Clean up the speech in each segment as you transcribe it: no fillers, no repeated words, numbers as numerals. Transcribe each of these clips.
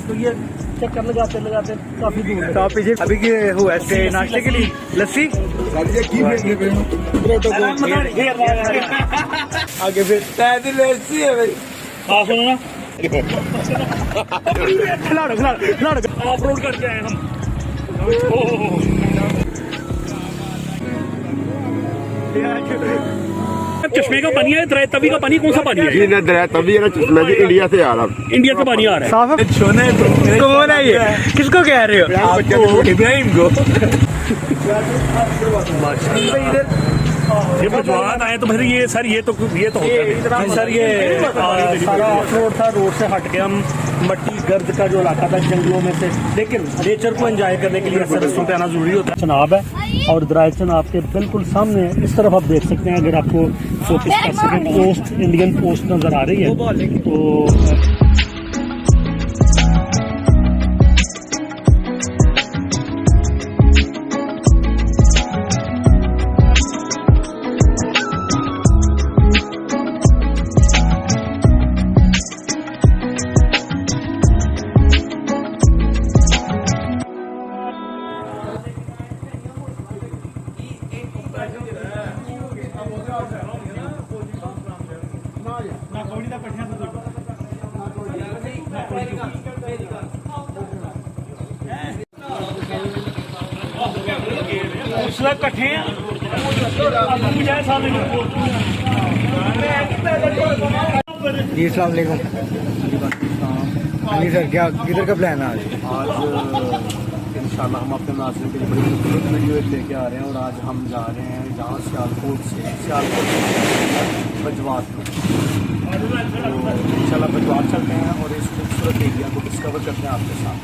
तो ये चक्कर लगाते लगाते काफी दूर है। तो आप पीछे अभी की हुआ स्टे नाश्ते के लिए लस्सी आगे फिर लस्सी है भाई। हाँ सुनो ना, खिलाड़ो खिलाड़ो खिलाड़ो ऑफ रोड करके आए हम। चश्मे का पानी है, दरिया तवी का पानी, कौन सा पानी है? जी ना दरिया तवी है ना, चश्मा जी इंडिया से आ रहा। इंडिया से पानी आ रहा है। साफ है। कौन है ये? किसको कह रहे हो? इब्राहिम को। ये बजवात आए तो फिर ये सर ये तो होता है सर। ये सारा ऑफ रोड था, रोड से हट के हम मट्टी गर्द का जो इलाका था जंगलों में से, लेकिन नेचर को एंजॉय करने के लिए ऐसे रस्तों पे आना जरूरी होता है। चनाब है और दरिया चनाब के बिल्कुल सामने इस तरफ आप देख सकते हैं, अगर आपको फोकस कर सकें, पोस्ट इंडियन पोस्ट नजर आ रही है तो कट्ठे जी अस्सलाम वालेकुम। जी सर, क्या किधर का प्लान है आज? इंशाल्लाह हम अपने नाज़रीन के लिए बड़ी खूबसूरत वीडियो लेके आ रहे हैं और आज हम जा रहे हैं जहाँ सियालकोट से बजवात में। तो इंशाल्लाह बजवात चलते हैं और इस खूबसूरत एरिया को डिस्कवर करते हैं आपके साथ।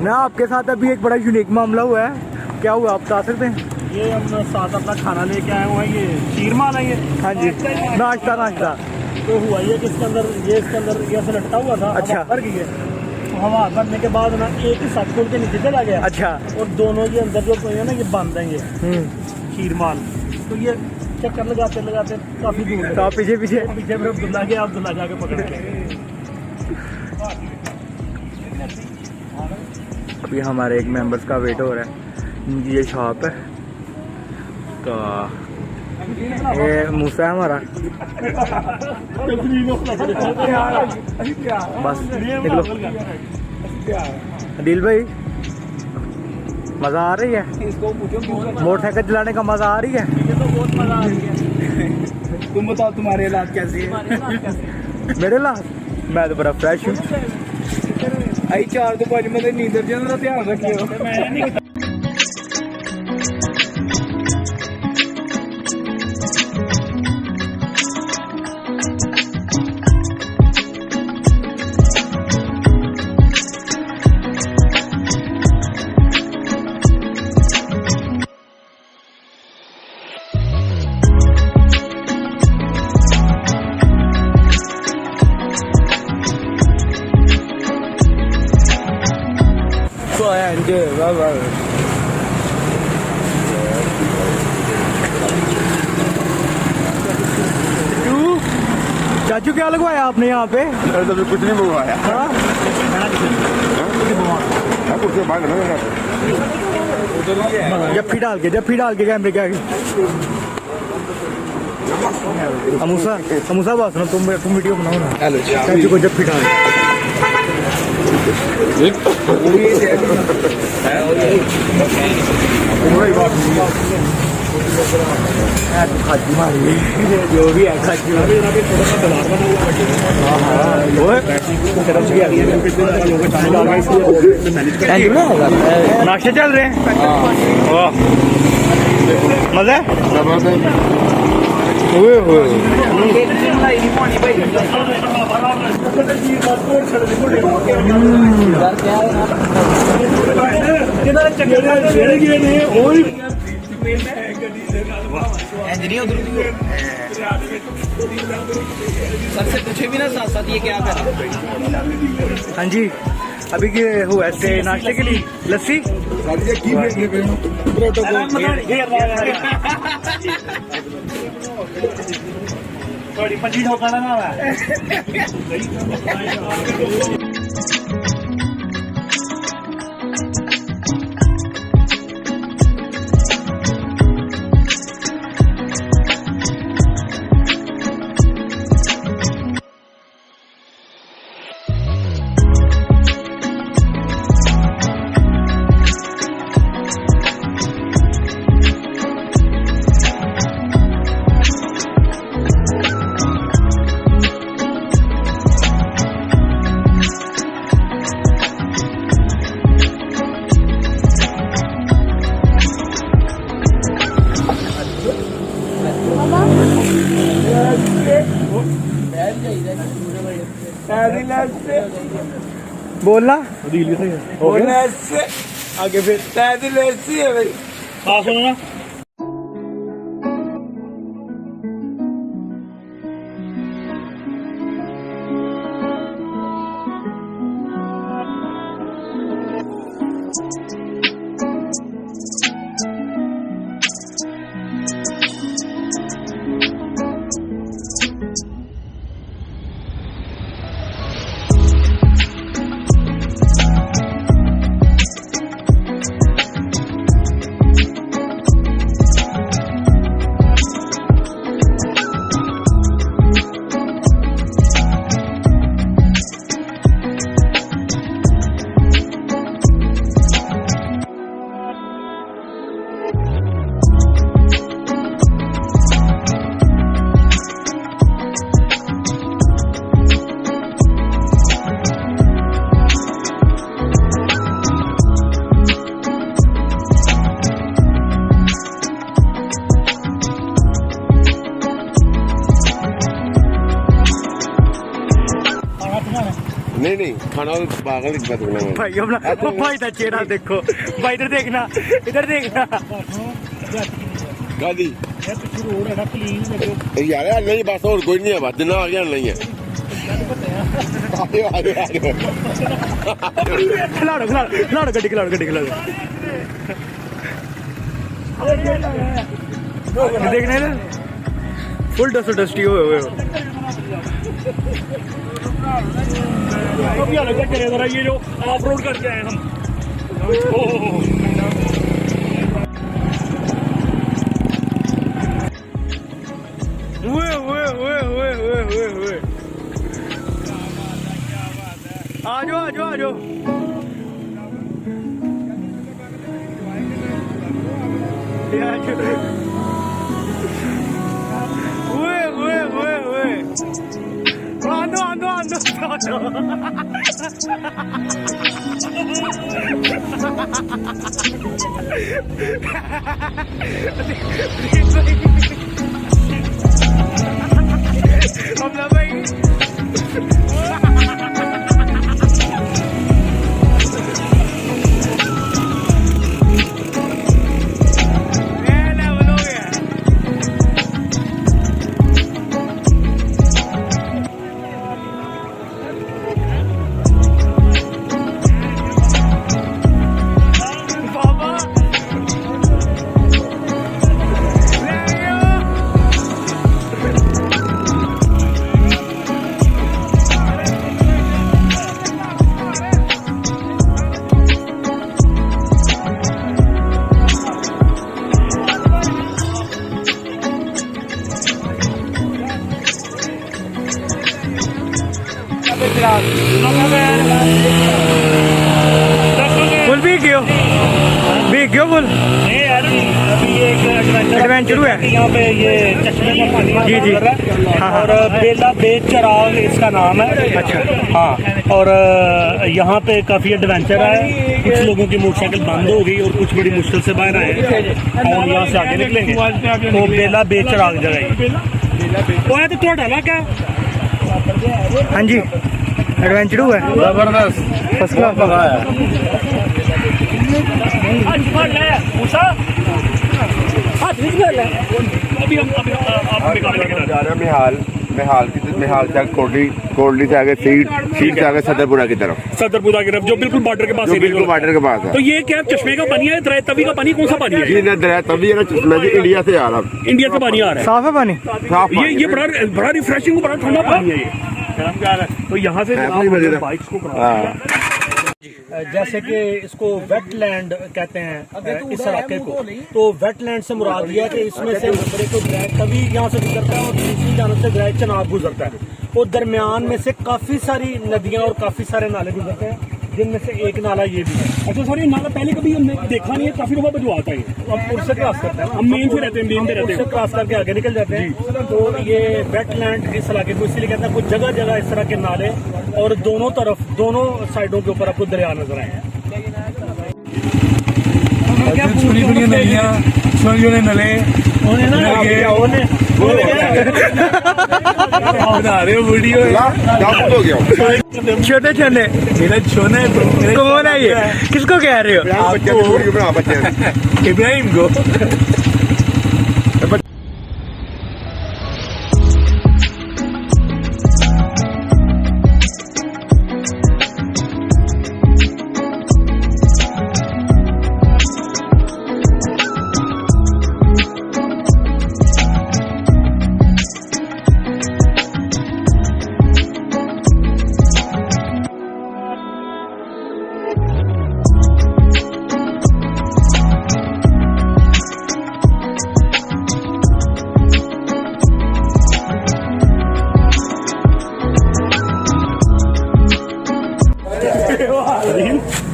ना आपके साथ अभी एक बड़ा यूनिक मामला हुआ है, क्या हुआ आप बता सकते हैं? ये हम साथ अपना खाना लेके आए हुए हैं, ये शीर माल है ये। हाँ जी, नाश्ता नाश्ता तो हुआ ये कि इसके अंदर ये ऐसे लटका हुआ था। अच्छा। भर गई है, तो हवा भरने के बाद ना एक ही साथ खोल के नीचे चला गया। अच्छा। और दोनों ये अंदर जो है ना ये बंद है, ये शीर माल। तो ये चक्कर लगाते लगाते काफी दूर है। तो आप पीछे पीछे पीछे में अब्दुल्ला गया, अब्दुल्ला जाके पकड़ के। अभी हमारे एक मेंबर्स का वेट हो रहा है, ये शॉप है तो ये मूसा है हमारा। बस निकलो। अदिल भाई मजा आ रही है? मोटरसाइकिल चलाने का मजा आ रही है? ये तो बहुत मजा आ रही है। तुम बताओ तुम्हारे हालात कैसे है? मेरे लास्ट मैं तो बड़ा फ्रेश हूँ। आई 4 तो 5 में नींदर जाने का ध्यान रखियो। चाचू क्या लगवाया आपने यहाँ पे? तो कुछ नहीं मंगवाया। हाँ? जफ्फी डाल के कैमरे के आगे। समोसा समोसा बात सुनो, तुम वीडियो बनाओ ना। चाचू को जफ्फी डाल खाजी मारी जो भी है खाजी नाश्ते चल रहे हैं। मजा सबसे पूछे भी ना साथ साथ ये क्या कर। हाँ जी, अभी के हुआ ऐसे नाश्ते के लिए लस्सी थोड़ी पंजी ठोकाना ना है। बोलना आगे फिर हाँ सुनो ना, नहीं खाना पागल की बात करना है। भाई अपना भाई का चेहरा देखो भाई, इधर देखना इधर देखना। गाड़ी यार नहीं बस और कोई नहीं है, बात ना आ गया नहीं है। खिलाड़ो खिलाड़ो खिलाड़ो गड्डी खिलाड़ो गड्डी खिलाड़ो। देखना इधर फुल डस्टी हुए हुए। अभी अलग करे जरा, ये जो ऑफ रोड करके आए हम। आजो आजो आजो। आंदो आंदो आंदो हमला भाई एडवेंचरू है। यहाँ पे ये चश्मे का पानी जी, जी। गुजर रहा है हाँ, हाँ। और बेला बेच चराग इसका नाम है। अच्छा। हाँ, और यहाँ पे काफी एडवेंचर है। कुछ लोगों की मोटरसाइकिल बंद हो गई और कुछ बड़ी मुश्किल से बाहर आए हैं और यहाँ से आगे निकलेंगे। तो बेला बेच चराग जगह है वो है तो थोड़ा डाला क्या। हाँ जी, एडवेंचरू है, जबरदस्त फर्स्ट क्लास अभी हम आप जा रहे हैं मिहाल से कोटली से आगे सीट से आगे सदरपुरा की तरफ, सदरपुरा की तरफ जो बिल्कुल बॉर्डर के पास जो area बिल्कुल बॉर्डर के पास है। तो ये क्या चश्मे का पानी है, दरिया तवी का पानी, कौन सा पानी है? जी ना दरिया तभी है ना चश्मा जी, इंडिया से आ रहा इंडिया से पानी आ रहा साफ है पानी। साफ है। ये बड़ा रिफ्रेशिंग, बड़ा ठंडा पानी है ये। तो यहाँ से बाइक्स को जैसे कि इसको वेटलैंड कहते हैं इस इलाके को, तो वेटलैंड से मुराद यह है कि इसमें से तभी यहाँ से गुजरता है और दूसरी जानब से दरिया चेनाब गुजरता है। और दरमियान में से काफी सारी नदियां और काफी सारे नाले गुजरते हैं, जिनमें से एक नाला ये भी है। अच्छा सर, ये नाला पहले कभी हमने देखा नहीं है, काफी दफा बजवात है। हम उससे क्रॉस करते हैं, हम मेन पे रहते हैं, मेन पे रहते हैं, क्रॉस करके आगे निकल जाते हैं। तो ये वेटलैंड इस इलाके को इसलिए कहते हैं, कुछ जगह जगह इस तरह के नाले और दोनों तरफ दोनों साइडों के ऊपर आपको दरिया नजर आए। छोटे छोटे कौन है ये, किसको कह रहे हो? इब्राहिम को।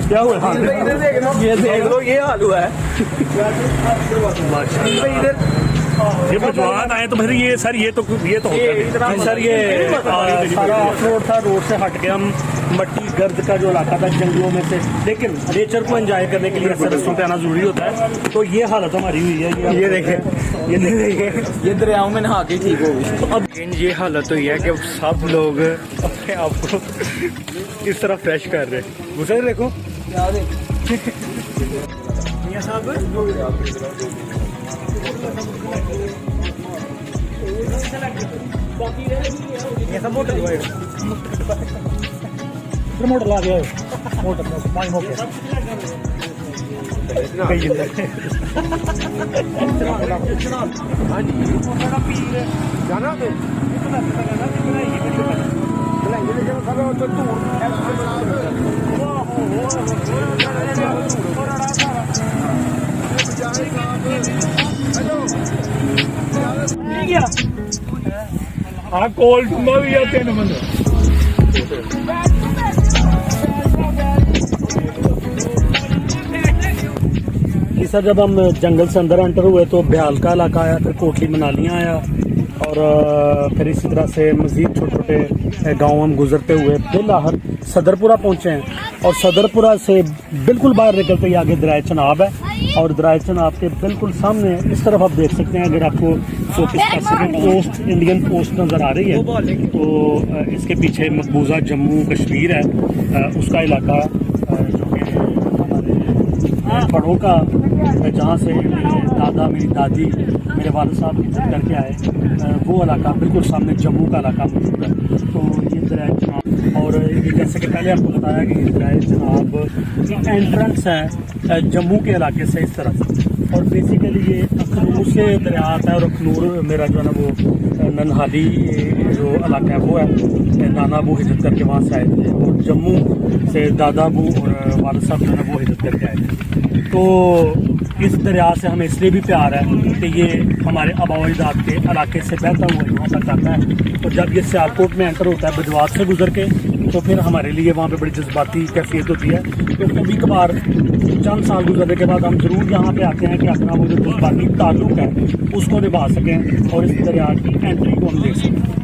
क्या हुआ? ये देख लो, ये हाल हुआ है। ये बजवात आए तो फिर ये सर ये तो होता है सर। ये सारा ऑफ रोड था, रोड से हट के हम मट्टी गर्द का जो इलाका था जंगलों में से, लेकिन नेचर को एंजॉय करने के लिए ऐसे रस्तों पे आना जरूरी होता है। तो ये हालत हमारी हुई है। ये देखें, ये दरियाओं में नहा के ठीक हो गई। तो अब ये हालत हुई है कि सब लोग अपने आप को इस तरह फ्रेश कर रहे हैं। गुजर देखो ये सब मोटर ला गया है, मोटर पानी हो गया। हाँ कोल टूंगा भी आते हैं बंदे। सर जब हम जंगल से अंदर एंटर हुए तो ब्याल का इलाका आया, फिर कोटली मनालियाँ आया और फिर इसी तरह से मजीद छोटे छोटे गाँव हम गुजरते हुए बिलाहर सदरपुरा पहुँचे हैं। और सदरपुरा से बिल्कुल बाहर निकलते ही आगे दरिया चेनाब है और दरिया चेनाब के बिल्कुल सामने इस तरफ आप देख सकते हैं, अगर आपको स्पेसिफिक पोस्ट इंडियन पोस्ट नज़र आ रही है तो इसके पीछे मकबूजा जम्मू कश्मीर है, उसका इलाका जो कि हमारे बड़ों का, जहाँ से दादा मेरी दादी मेरे वालिद साहब हिजरत करके आए, वो इलाका बिल्कुल सामने जम्मू का इलाका मौजूद है। तो ये दरिया चेनाब, और ये जैसे कि पहले आपको बताया कि दरिया चेनाब की एंट्रेंस है जम्मू के इलाके से इस तरफ, और बेसिकली ये अखनूर से दरिया आता है और अखनूर मेरा जो है ना वो ननहाली जो इलाका है वो है, नाना अबू हिजरत करके वहाँ से आए थे, और जम्मू से दादा अबू और वालिद साहब जो है वो हिजरत करके आए थे। तो इस दरिया से हमें इसलिए भी प्यार है कि ये हमारे आबा-ओ-अजदाद के इलाके से बहता हुआ यहाँ तक आता है, और जब ये सियालकोट में एंटर होता है बजवात से गुजर के तो फिर हमारे लिए वहाँ पे बड़ी जज्बाती कैफियत होती है। तो कभी कभार चंद साल गुजरने के बाद हम ज़रूर यहाँ पे आते हैं कि अपना वो जो जज्बाती ताल्लुक है उसको निभा सकें और इस दरिया की एंट्री को हम देख सकें।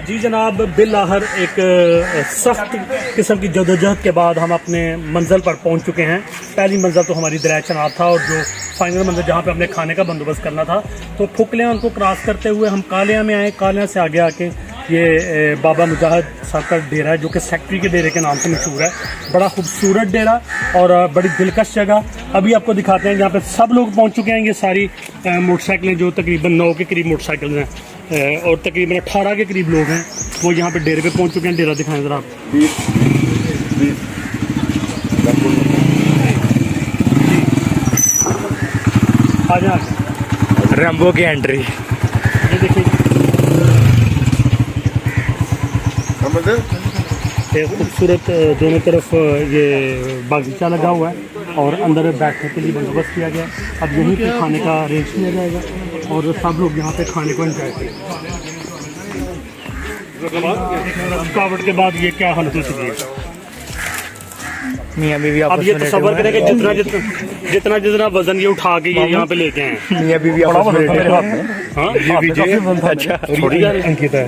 जी जनाब, बिल-आहर एक सख्त किस्म की जदोजहद के बाद हम अपने मंजिल पर पहुंच चुके हैं। पहली मंजिल तो हमारी दरिया चेनाब था और जो फाइनल मंजिल जहां पे हमने खाने का बंदोबस्त करना था, तो फुकलियाँ उनको क्रॉस करते हुए हम कालिया में आए। कालिया से आगे आके ये बाबा मुजाहिद साहब का डेरा है जो कि सेक्रेटरी के डेरे के नाम से मशहूर है। बड़ा खूबसूरत डेरा और बड़ी दिलकश जगह। अभी आपको दिखाते हैं, यहाँ पे सब लोग पहुँच चुके हैं। ये सारी मोटरसाइकिलें जो तकरीबन 9 के करीब मोटरसाइकिल हैं और तकरीबन 18 के करीब लोग हैं, वो यहाँ पे डेरे पे पहुँच चुके हैं। डेरा दिखाएं ज़रा आप। आ जाए रैम्बो की एंट्री। ये देखिए, ये खूबसूरत दोनों तरफ ये बागीचा लगा हुआ है और अंदर बैठने के लिए बंदोबस्त किया गया है। अब यहीं पे खाने का अरेंज किया जाएगा और सब लोग यहाँ पे खाने को एंजॉय करेंगे। रुकावट के बाद ये क्या हालत है? मियाँ बीवी अब ये तसव्वुर करें कि जितना वजन ये उठा के ये यहाँ पे लेके आए हैं। मियाँ बीवी आपस में लेटे हैं। हाँ, अच्छा, थोड़ी अंकित है।